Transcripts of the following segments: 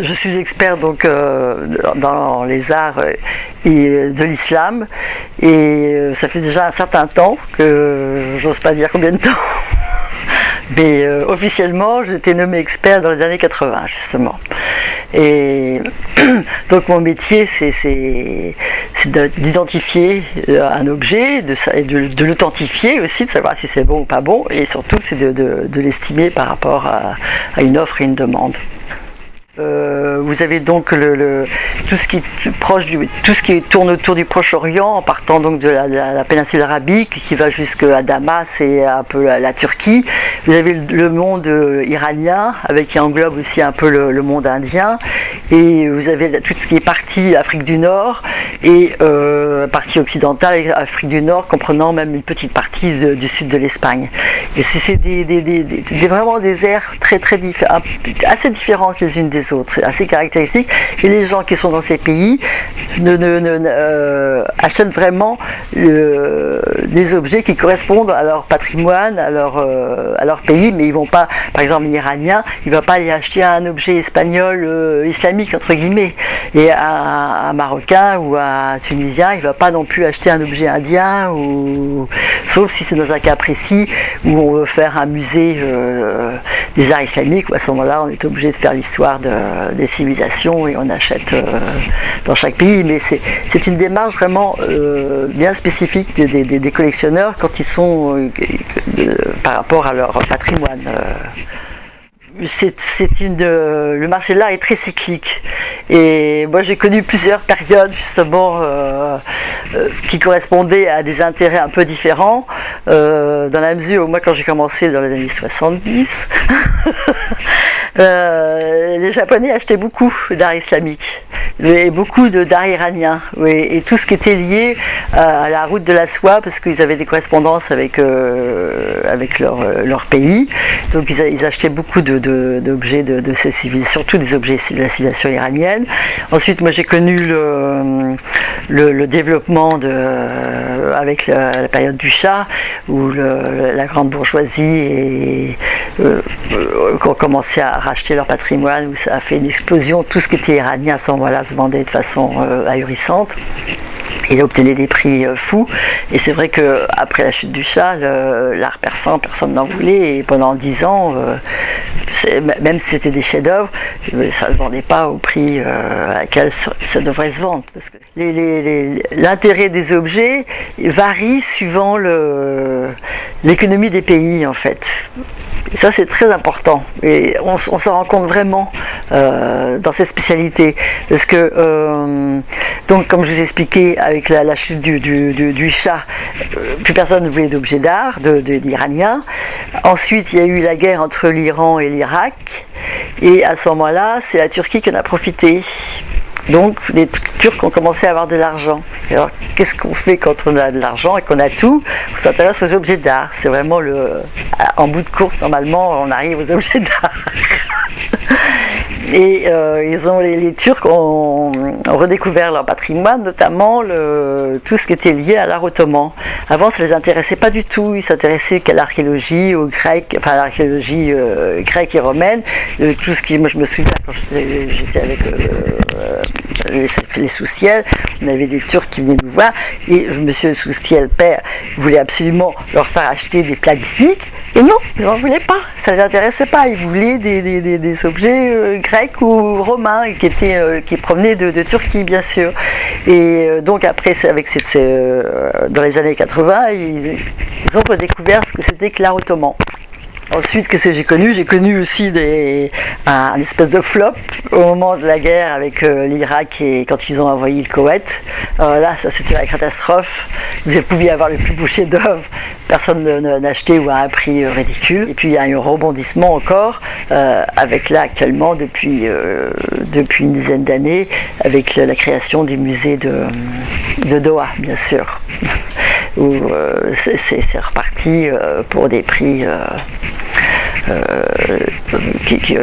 Je suis expert donc dans les arts et de l'islam et ça fait déjà un certain temps que j'ose pas dire combien de temps. Mais officiellement, j'ai été nommé expert dans les années 80 justement. Et donc mon métier, c'est d'identifier un objet, de l'authentifier aussi, de savoir si c'est bon ou pas bon, et surtout c'est de l'estimer par rapport à une offre et une demande. Vous avez donc tout ce qui est proche tout ce qui tourne autour du Proche-Orient, en partant donc de la péninsule arabique qui va jusqu'à Damas et un peu la Turquie. Vous avez le monde iranien, qui englobe aussi un peu le monde indien, et vous avez tout ce qui est partie Afrique du Nord et partie occidentale, Afrique du Nord, comprenant même une petite partie du sud de l'Espagne. Et c'est vraiment des aires très assez différentes les unes des autres, c'est assez caractéristique, et les gens qui sont dans ces pays achètent vraiment des objets qui correspondent à leur patrimoine, à leur pays, mais ils vont pas, par exemple l'Iranien, il va pas aller acheter un objet espagnol islamique entre guillemets, et un Marocain ou un Tunisien, il va pas non plus acheter un objet indien, sauf si c'est dans un cas précis où on veut faire un musée des arts islamiques, où à ce moment-là on est obligé de faire l'histoire des civilisations et on achète dans chaque pays, mais c'est une démarche vraiment bien spécifique des collectionneurs quand ils sont par rapport à leur patrimoine. Le marché de l'art est très cyclique, et moi j'ai connu plusieurs périodes justement qui correspondaient à des intérêts un peu différents, dans la mesure où moi quand j'ai commencé dans les années 70 les Japonais achetaient beaucoup d'art islamique et beaucoup d'art iranien, oui, et tout ce qui était lié à la route de la soie, parce qu'ils avaient des correspondances avec leur pays, donc ils achetaient beaucoup d'objets de ces civils, surtout des objets de la civilisation iranienne. Ensuite, moi j'ai connu le développement avec la période du Shah, où la grande bourgeoisie ont commencé à racheter leur patrimoine, où ça a fait une explosion. Tout ce qui était iranien à ce moment-là se vendait de façon ahurissante. Ils obtenaient des prix fous, et c'est vrai qu'après la chute du Shah, l'art persan, personne n'en voulait, et pendant 10 ans, même si c'était des chefs-d'œuvre, ça ne vendait pas au prix à laquelle ça devrait se vendre. Parce que l'intérêt des objets varie suivant l'économie des pays, en fait. Et ça, c'est très important, et on s'en rend compte vraiment dans cette spécialité, parce que donc comme je vous ai expliqué, avec la chute du Shah, plus personne ne voulait d'objets d'art d'Iraniens. Ensuite il y a eu la guerre entre l'Iran et l'Irak, et à ce moment-là c'est la Turquie qui en a profité. Donc les Turcs ont commencé à avoir de l'argent. Alors qu'est-ce qu'on fait quand on a de l'argent et qu'on a tout? On s'intéresse aux objets d'art. C'est vraiment en bout de course, normalement, on arrive aux objets d'art. Et les Turcs ont redécouvert leur patrimoine, notamment tout ce qui était lié à l'art ottoman. Avant, ça ne les intéressait pas du tout. Ils s'intéressaient qu'à l'archéologie, aux Grecs, enfin à l'archéologie grecque et romaine. Tout ce qui, moi, je me souviens quand j'étais avec les Soustiel, on avait des Turcs qui venaient nous voir, et monsieur Soustiel père voulait absolument leur faire acheter des plats disniques, et non, ils n'en voulaient pas, ça ne les intéressait pas, ils voulaient des objets grecs ou romains qui provenaient de Turquie, bien sûr. Et donc après, dans les années 80, ils ont redécouvert ce que c'était que l'art ottoman. Ensuite, qu'est-ce que j'ai connu? J'ai connu aussi un espèce de flop au moment de la guerre avec l'Irak, et quand ils ont envoyé le Koweït. Là, ça c'était la catastrophe. Vous pouviez avoir le plus beau chef-d'œuvre, personne n'achetait, ou à un prix ridicule. Et puis il y a eu un rebondissement encore, avec là actuellement, depuis une dizaine d'années, avec la création du musée de Doha, bien sûr, où c'est reparti pour des prix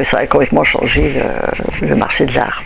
ça a complètement changé le marché de l'art.